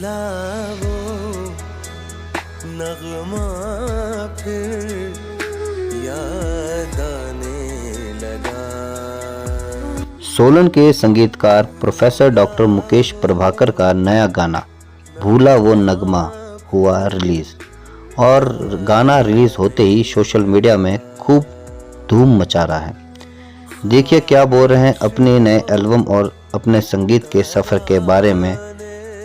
भूला वो नगमा फिर याद आने लगा। सोलन के संगीतकार प्रोफेसर डॉक्टर मुकेश प्रभाकर का नया गाना भूला वो नगमा हुआ रिलीज, और गाना रिलीज होते ही सोशल मीडिया में खूब धूम मचा रहा है। देखिए क्या बोल रहे हैं अपने नए एल्बम और अपने संगीत के सफ़र के बारे में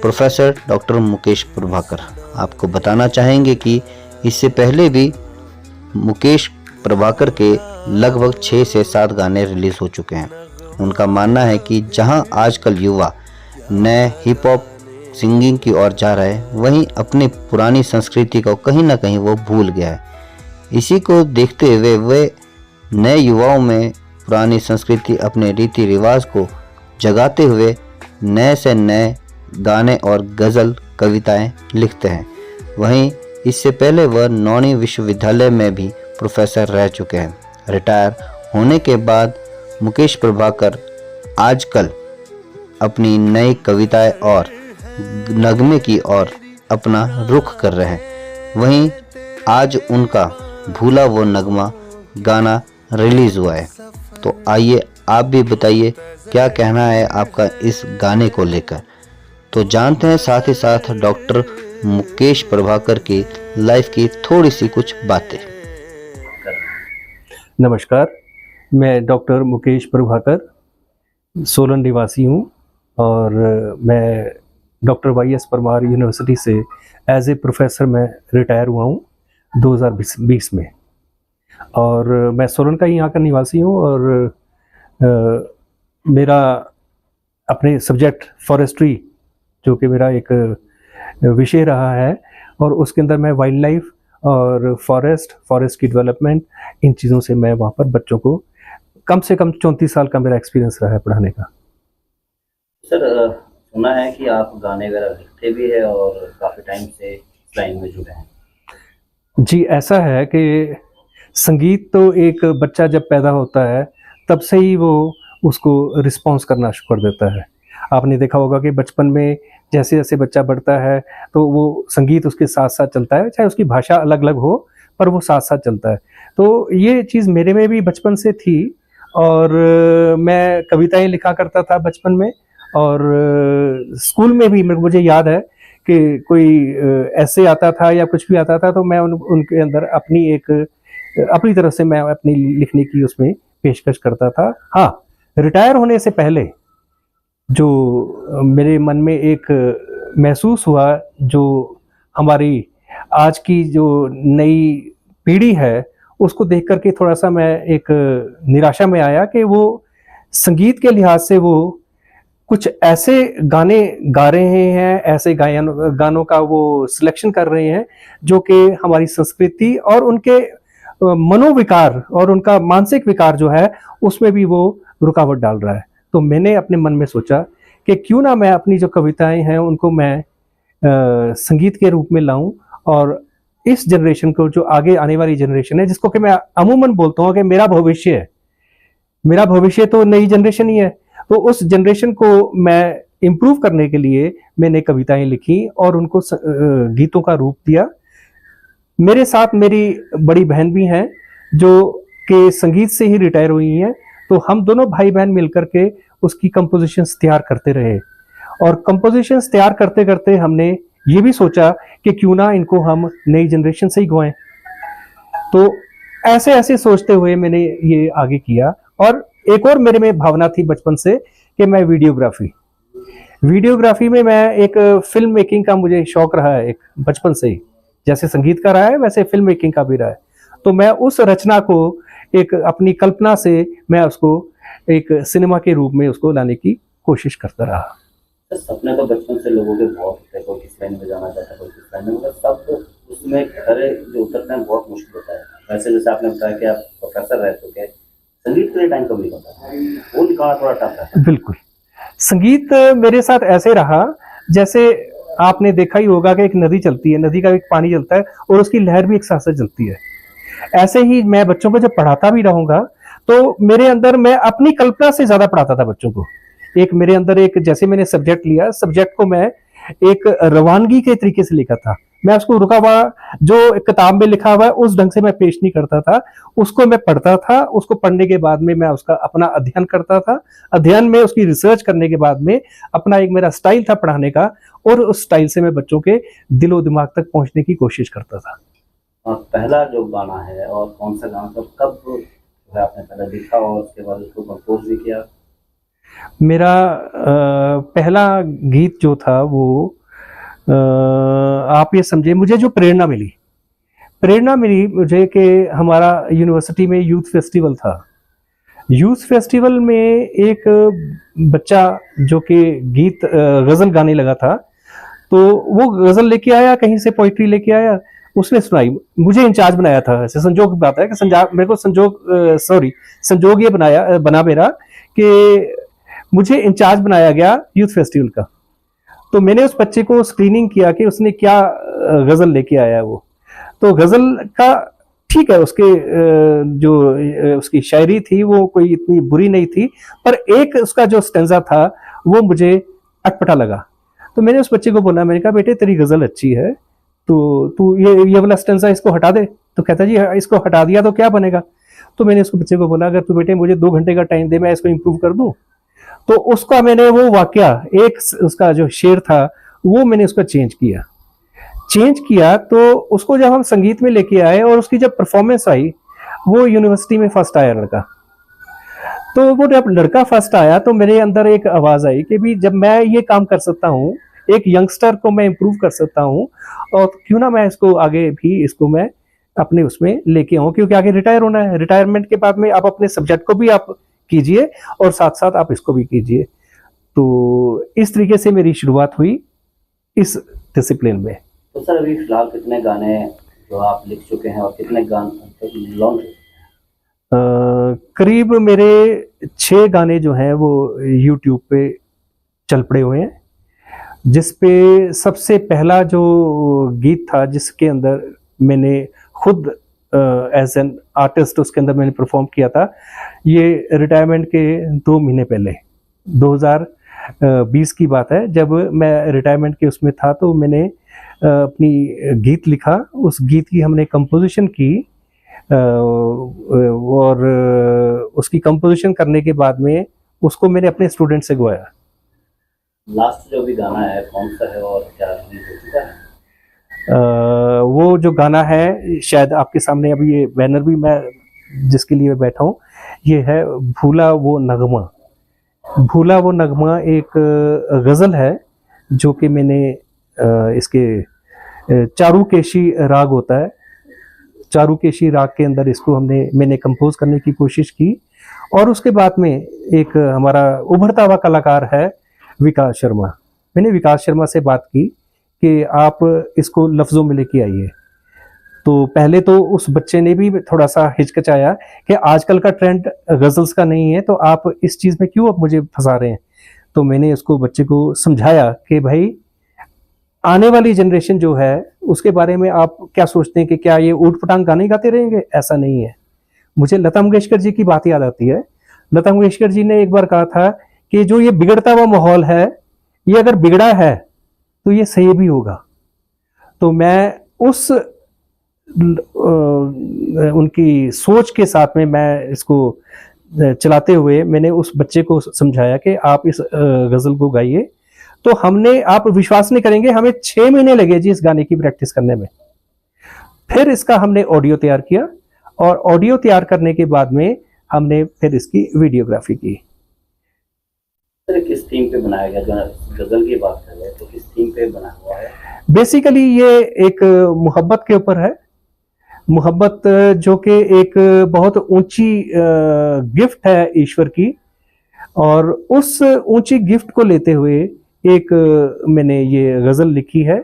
प्रोफेसर डॉक्टर मुकेश प्रभाकर। आपको बताना चाहेंगे कि इससे पहले भी मुकेश प्रभाकर के लगभग 6 से 7 गाने रिलीज हो चुके हैं। उनका मानना है कि जहां आजकल युवा नए हिप हॉप सिंगिंग की ओर जा रहे हैं, वहीं अपनी पुरानी संस्कृति को कहीं ना कहीं वो भूल गया है। इसी को देखते हुए वे नए युवाओं में पुरानी संस्कृति, अपने रीति रिवाज को जगाते हुए नए से नए गाने और गज़ल कविताएं लिखते हैं। वहीं इससे पहले वह नौणी विश्वविद्यालय में भी प्रोफेसर रह चुके हैं। रिटायर होने के बाद मुकेश प्रभाकर आजकल अपनी नई कविताएं और नगमे की ओर अपना रुख कर रहे हैं। वहीं आज उनका भूला वो नगमा गाना रिलीज हुआ है। तो आइए आप भी बताइए क्या कहना है आपका इस गाने को लेकर। तो जानते हैं साथ ही साथ डॉक्टर मुकेश प्रभाकर की लाइफ की थोड़ी सी कुछ बातें। नमस्कार, मैं डॉक्टर मुकेश प्रभाकर सोलन निवासी हूँ और मैं डॉक्टर YS परमार यूनिवर्सिटी से एज ए प्रोफेसर मैं रिटायर हुआ हूँ 2020 में। और मैं सोलन का ही यहाँ का निवासी हूँ और मेरा अपने सब्जेक्ट फॉरेस्ट्री जो कि मेरा एक विषय रहा है, और उसके अंदर मैं वाइल्ड लाइफ और फॉरेस्ट की डेवलपमेंट, इन चीज़ों से मैं वहाँ पर बच्चों को कम से कम 34 साल का मेरा एक्सपीरियंस रहा है पढ़ाने का। सर, सुना है कि आप गाने वगैरह लिखते भी है और काफ़ी टाइम से इस लाइन में जुड़े हैं। जी, ऐसा है कि संगीत तो एक बच्चा जब पैदा होता है तब से ही वो उसको रिस्पॉन्स करना शुरू कर देता है। आपने देखा होगा कि बचपन में जैसे जैसे बच्चा बढ़ता है तो वो संगीत उसके साथ साथ चलता है, चाहे उसकी भाषा अलग अलग हो पर वो साथ साथ चलता है। तो ये चीज़ मेरे में भी बचपन से थी और मैं कविताएं लिखा करता था बचपन में। और स्कूल में भी मुझे याद है कि कोई ऐसे आता था या कुछ भी आता था तो मैं उनके अंदर अपनी तरफ से मैं अपनी लिखने की उसमें पेशकश करता था। हाँ, रिटायर होने से पहले जो मेरे मन में एक महसूस हुआ, जो हमारी आज की जो नई पीढ़ी है उसको देख करके थोड़ा सा मैं एक निराशा में आया कि वो संगीत के लिहाज से वो कुछ ऐसे गाने गा रहे हैं, ऐसे गानों का वो सिलेक्शन कर रहे हैं जो कि हमारी संस्कृति और उनके मनोविकार और उनका मानसिक विकार जो है उसमें भी वो रुकावट डाल रहा है। तो मैंने अपने मन में सोचा कि क्यों ना मैं अपनी जो कविताएं हैं उनको मैं संगीत के रूप में लाऊं, और इस जनरेशन को, जो आगे आने वाली जनरेशन है, जिसको कि मैं अमूमन बोलता हूँ कि मेरा भविष्य है, मेरा भविष्य तो नई जनरेशन ही है, तो उस जनरेशन को मैं इम्प्रूव करने के लिए मैंने कविताएं लिखी और उनको गीतों का रूप दिया। मेरे साथ मेरी बड़ी बहन भी हैं जो कि संगीत से ही रिटायर हुई हैं, तो हम दोनों भाई बहन मिलकर के उसकी कंपोजिशंस तैयार करते रहे। और कंपोजिशंस तैयार करते करते हमने ये भी सोचा कि क्यों ना इनको हम नई जनरेशन से ही गवाएं। तो ऐसे ऐसे सोचते हुए मैंने ये आगे किया। और एक और मेरे में भावना थी बचपन से कि मैं वीडियोग्राफी में मैं एक फिल्म मेकिंग का मुझे शौक रहा है, एक बचपन से ही, जैसे संगीत का रहा है वैसे फिल्म मेकिंग का भी रहा है। तो मैं उस रचना को एक अपनी कल्पना से मैं उसको एक सिनेमा के रूप में उसको लाने की कोशिश करता रहा। सपने तो बचपन से लोगों के बहुत होते हैं, कोई किस लाइन में जाना चाहता है, कोई किस लाइन में, मतलब सब उसमें खरे जो उतरते हैं बहुत मुश्किल होता है। वैसे जैसे आपने बताया कि आप प्रोफेसर रह चुके हैं, संगीत के लिए टाइम कब निकलता है? वो निकालना थोड़ा टफ है। बिल्कुल, संगीत मेरे साथ ऐसे रहा जैसे आपने देखा ही होगा कि एक नदी चलती है, नदी का एक पानी चलता है और उसकी लहर भी एक साथ साथ चलती है। ऐसे ही मैं बच्चों को जब पढ़ाता भी रहूंगा तो मेरे अंदर, मैं अपनी कल्पना से ज्यादा पढ़ाता था बच्चों को। एक मेरे अंदर एक, जैसे मैंने सब्जेक्ट लिया, सब्जेक्ट को मैं एक रवानगी के तरीके से लिखा था। मैं उसको रुका हुआ जो किताब में लिखा हुआ है उस ढंग से मैं पेश नहीं करता था, उसको मैं पढ़ता था, उसको पढ़ने के बाद में मैं उसका अपना अध्ययन करता था, अध्ययन में उसकी रिसर्च करने के बाद में अपना एक मेरा स्टाइल था पढ़ाने का, और उस स्टाइल से मैं बच्चों के दिलो दिमाग तक पहुंचने की कोशिश करता था। और पहला जो गाना है और कौन सा गाना, कब जो है आपने पहले लिखा और उसके बाद उसको कंपोज भी किया? मेरा पहला गीत जो था वो आप ये समझे, मुझे जो प्रेरणा मिली मुझे कि हमारा यूनिवर्सिटी में यूथ फेस्टिवल था। यूथ फेस्टिवल में एक बच्चा जो कि गीत गज़ल गाने लगा था, तो वो गज़ल लेके आया, कहीं से पोइट्री लेके आया, उसने सुनाई, मुझे इंचार्ज बनाया था। ऐसे संजोग की बात है कि मेरे को संजोग ये बना मेरा कि मुझे इंचार्ज बनाया गया यूथ फेस्टिवल का। तो मैंने उस बच्चे को स्क्रीनिंग किया कि उसने क्या गज़ल लेके आया है। वो तो गज़ल का ठीक है, उसके जो उसकी शायरी थी वो कोई इतनी बुरी नहीं थी, पर एक उसका जो स्टेंजा था वो मुझे अटपटा लगा। तो मैंने उस बच्चे को बोला, मैंने कहा बेटे तेरी गज़ल अच्छी है, तो तू ये वाला स्टेंजा इसको हटा दे। तो कहता जी इसको हटा दिया तो क्या बनेगा? तो मैंने उसको बच्चे को बोला, अगर तू बेटे मुझे 2 घंटे का टाइम दे, मैं इसको इम्प्रूव कर दूं। तो उसका मैंने वो वाकया, एक उसका जो शेर था वो मैंने उसका चेंज किया। तो उसको जब हम संगीत में लेके आए और उसकी जब परफॉर्मेंस आई, वो यूनिवर्सिटी में फर्स्ट आया लड़का। तो वो जब लड़का फर्स्ट आया तो मेरे अंदर एक आवाज आई कि भी जब मैं ये काम कर सकता हूँ, एक यंगस्टर को मैं इम्प्रूव कर सकता हूँ, और क्यों ना मैं इसको आगे भी इसको मैं अपने उसमें लेके आऊँ, क्योंकि आगे रिटायर होना है। रिटायरमेंट के बाद में आप अपने सब्जेक्ट को भी आप कीजिए और साथ साथ आप इसको भी कीजिए। तो इस तरीके से मेरी शुरुआत हुई इस डिसिप्लिन में। तो सर अभी फिलहाल कितने गाने जो आप लिख चुके हैं और कितने गाने लॉन्च? करीब मेरे 6 गाने जो हैं वो यूट्यूब पे चल पड़े हुए हैं, जिसपे सबसे पहला जो गीत था जिसके अंदर मैंने खुद एज एन आर्टिस्ट उसके अंदर मैंने परफॉर्म किया था, ये रिटायरमेंट के 2 महीने पहले 2020 की बात है। जब मैं रिटायरमेंट के उसमें था तो मैंने अपनी गीत लिखा, उस गीत की हमने कंपोजिशन की, और उसकी कंपोजिशन करने के बाद में उसको मैंने अपने स्टूडेंट से गवाया। लास्ट जो भी गाना है कौन सा है और क्या रिलीज हो चुका है? वो जो गाना है शायद आपके सामने अभी ये बैनर भी मैं जिसके लिए बैठा हूँ, ये है भूला वो नगमा। भूला वो नगमा एक गज़ल है जो कि मैंने इसके चारुकेशी राग होता है, चारुकेशी राग के अंदर इसको मैंने कंपोज करने की कोशिश की। और उसके बाद में एक हमारा उभरता हुआ कलाकार है विकास शर्मा। मैंने विकास शर्मा से बात की कि आप इसको लफ्ज़ों में लेके आइए। तो पहले तो उस बच्चे ने भी थोड़ा सा हिचकिचाया कि आजकल का ट्रेंड गज़ल्स का नहीं है, तो आप इस चीज़ में क्यों आप मुझे फंसा रहे हैं। तो मैंने उसको बच्चे को समझाया कि भाई आने वाली जनरेशन जो है उसके बारे में आप क्या सोचते हैं कि क्या ये ऊट पटांग गाने गाते रहेंगे? ऐसा नहीं है। मुझे लता मंगेशकर जी की बात याद आती है। लता मंगेशकर जी ने एक बार कहा था कि जो ये बिगड़ता हुआ माहौल है, ये अगर बिगड़ा है तो ये सही भी होगा। तो मैं उस उनकी सोच के साथ में मैं इसको चलाते हुए मैंने उस बच्चे को समझाया कि आप इस गज़ल को गाइए। तो आप विश्वास नहीं करेंगे, हमें 6 महीने लगे जी इस गाने की प्रैक्टिस करने में। फिर इसका हमने ऑडियो तैयार किया, और ऑडियो तैयार करने के बाद में हमने फिर इसकी वीडियोग्राफी की। सर किस थीम पे बनाया गया? जो गज़ल की बात कर रहे हैं तो किस थीम पे बना हुआ है? बेसिकली ये एक मोहब्बत के ऊपर है। मोहब्बत जो कि एक बहुत ऊंची गिफ्ट है ईश्वर की, और उस ऊंची गिफ्ट को लेते हुए एक मैंने ये गज़ल लिखी है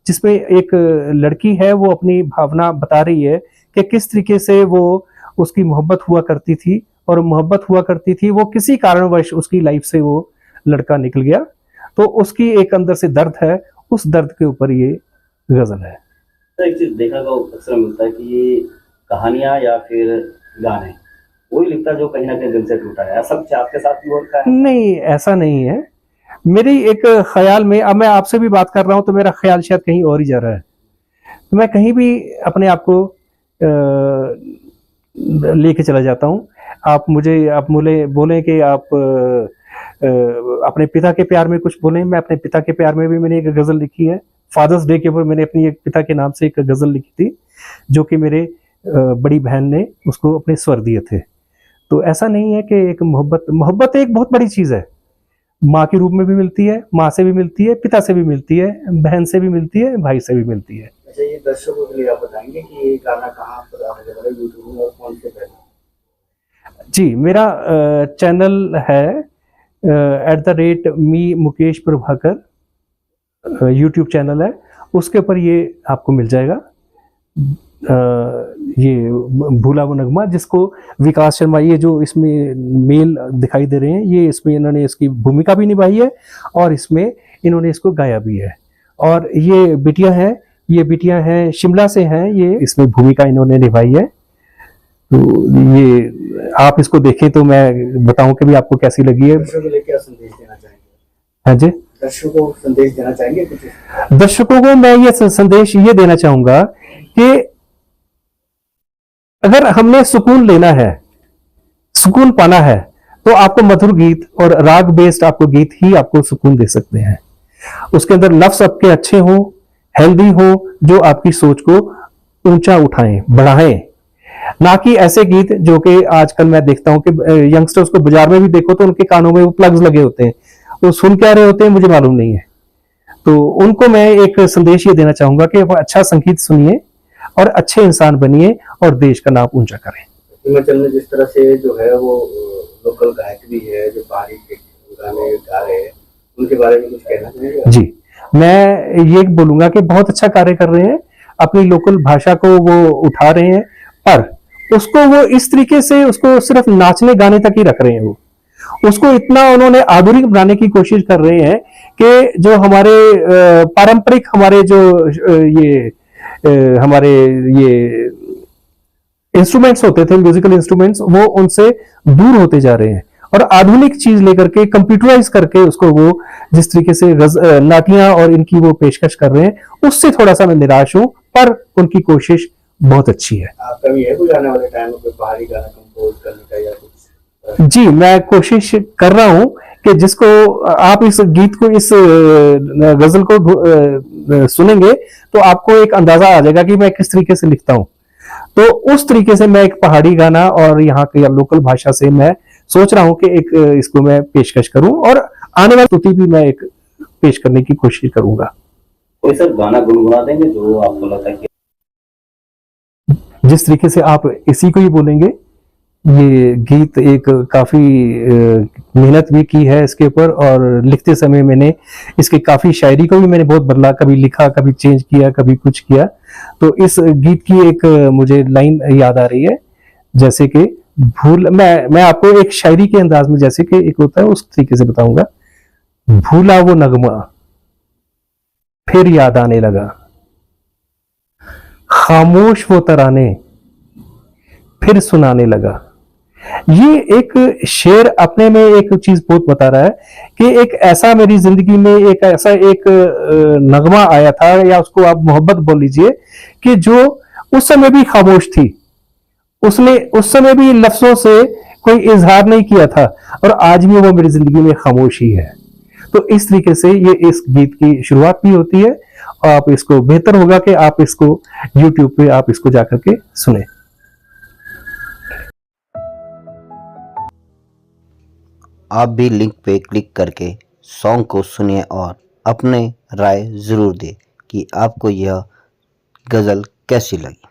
जिसमें एक लड़की है, वो अपनी भावना बता रही है कि किस तरीके से वो उसकी मोहब्बत हुआ करती थी, और मोहब्बत हुआ करती थी, वो किसी कारणवश उसकी लाइफ से वो लड़का निकल गया, तो उसकी एक अंदर से दर्द है, उस दर्द के ऊपर ये गज़ल है। तो एक चीज़ देखने को अक्सर मिलता है कि ये कहानियाँ या फिर गाने वही लिखता है जो कहीं ना कहीं दिल से टूटा है। ऐसा कुछ आपके साथ भी होता है? नहीं, ऐसा नहीं है। मेरी एक ख्याल में, अब मैं आपसे भी बात कर रहा हूं तो मेरा ख्याल शायद कहीं और ही जा रहा है। तो मैं कहीं भी अपने आप को लेके चला जाता हूं। आप मुझे बोलें कि आप अपने पिता के प्यार में कुछ बोलें, मैं अपने पिता के प्यार में भी मैंने एक गजल लिखी है। फादर्स डे के ऊपर मैंने अपनी एक पिता के नाम से एक गजल लिखी थी, जो कि मेरे बड़ी बहन ने उसको अपने स्वर दिए थे। तो ऐसा नहीं है कि एक मोहब्बत एक बहुत बड़ी चीज है। माँ के रूप में भी मिलती है, माँ से भी मिलती है, पिता से भी मिलती है, बहन से भी मिलती है, भाई से भी मिलती है। अच्छा, ये दर्शकों के लिए आप बताएंगे कि ये गाना कहाँ पर अवेलेबल है, यूट्यूब में और कौन से पे? जी, मेरा चैनल है @me Mukesh Prabhakar, YouTube channel है, उसके ऊपर ये आपको मिल जाएगा। ये भूला वो नगमा, जिसको विकास शर्मा, ये जो इसमें मेल दिखाई दे रहे हैं, ये इसमें इन्होंने इसकी भूमिका भी निभाई है और इसमें इन्होंने इसको गाया भी है। और ये बिटियां हैं शिमला से हैं, ये इसमें भूमिका इन्होंने निभाई है। तो ये आप इसको देखें तो मैं बताऊं कि भी आपको कैसी लगी है। दर्शकों के लिए क्या संदेश देना चाहेंगे? हाँ जी, दर्शकों को संदेश देना चाहेंगे कुछ? दर्शकों को मैं ये संदेश ये देना चाहूंगा कि अगर हमने सुकून लेना है, सुकून पाना है, तो आपको मधुर गीत और राग बेस्ड आपको गीत ही आपको सुकून दे सकते हैं। उसके अंदर लफ्ज आपके अच्छे हों, हेल्दी हो, जो आपकी सोच को ऊंचा उठाएं, बढ़ाएं, ना कि ऐसे गीत जो कि आजकल मैं देखता हूं कि यंगस्टर्स को बाजार में भी देखो तो उनके कानों में वो प्लग्स लगे होते हैं, वो सुन क्या रहे होते हैं मुझे मालूम नहीं है। तो उनको मैं एक संदेश ये देना चाहूंगा कि वो अच्छा संगीत सुनिए और अच्छे इंसान बनिए और देश का नाम ऊंचा करें। हिमाचल में जिस तरह से जो है वो लोकल गायक भी है जो पहाड़ी के गाने गा रहे हैं, उनके बारे में कुछ कहना चाहेंगे? जी, मैं ये बोलूंगा कि बहुत अच्छा कार्य कर रहे हैं, अपनी लोकल भाषा को वो उठा रहे हैं, पर उसको वो इस तरीके से उसको सिर्फ नाचने गाने तक ही रख रहे हैं। वो उसको इतना उन्होंने आधुनिक बनाने की कोशिश कर रहे हैं कि जो हमारे पारंपरिक हमारे जो हमारे ये इंस्ट्रूमेंट्स होते थे, म्यूजिकल इंस्ट्रूमेंट्स, वो उनसे दूर होते जा रहे हैं और आधुनिक चीज लेकर के कंप्यूटराइज करके उसको वो जिस तरीके से नाटियां और इनकी वो पेशकश कर रहे हैं, उससे थोड़ा सा मैं निराश हूं, पर उनकी कोशिश बहुत अच्छी है। आपका भी है कोई आने वाले टाइम में पहाड़ी गाना कंपोज करने का या कुछ? जी, मैं कोशिश कर रहा हूं कि जिसको आप इस गीत को, इस गजल को सुनेंगे तो आपको एक अंदाजा आ जाएगा कि मैं किस तरीके से लिखता हूं। तो उस तरीके से मैं एक पहाड़ी गाना और यहाँ के लोकल भाषा से मैं सोच रहा हूं कि एक इसको मैं पेशकश करूं और आने वाली स्तुति भी मैं एक पेश करने की कोशिश करूंगा। कोई सर गाना गुनगुना देंगे जो आपको लगता है कि जिस तरीके से आप इसी को ही बोलेंगे, ये गीत एक काफी मेहनत भी की है इसके ऊपर और लिखते समय मैंने इसके काफी शायरी को भी मैंने बहुत बदला, कभी लिखा, कभी चेंज किया, कभी कुछ किया। तो इस गीत की एक मुझे लाइन याद आ रही है, जैसे कि मैं आपको एक शायरी के अंदाज में जैसे कि एक होता है उस तरीके से बताऊंगा। भूला वो नगमा फिर याद आने लगा, खामोश वो तराने फिर सुनाने लगा। ये एक शेर अपने में एक चीज बहुत बता रहा है कि एक ऐसा मेरी जिंदगी में एक ऐसा एक नगमा आया था, या उसको आप मोहब्बत बोल लीजिए, कि जो उस समय भी खामोश थी, उसने उस समय भी लफ्जों से कोई इजहार नहीं किया था और आज भी वो मेरी जिंदगी में खामोश ही है। तो इस तरीके से ये इस गीत की शुरुआत भी होती है। आप इसको, बेहतर होगा कि आप इसको YouTube पे आप इसको जाकर के सुने। आप भी लिंक पे क्लिक करके सॉन्ग को सुनिए और अपने राय ज़रूर दें कि आपको यह गज़ल कैसी लगी।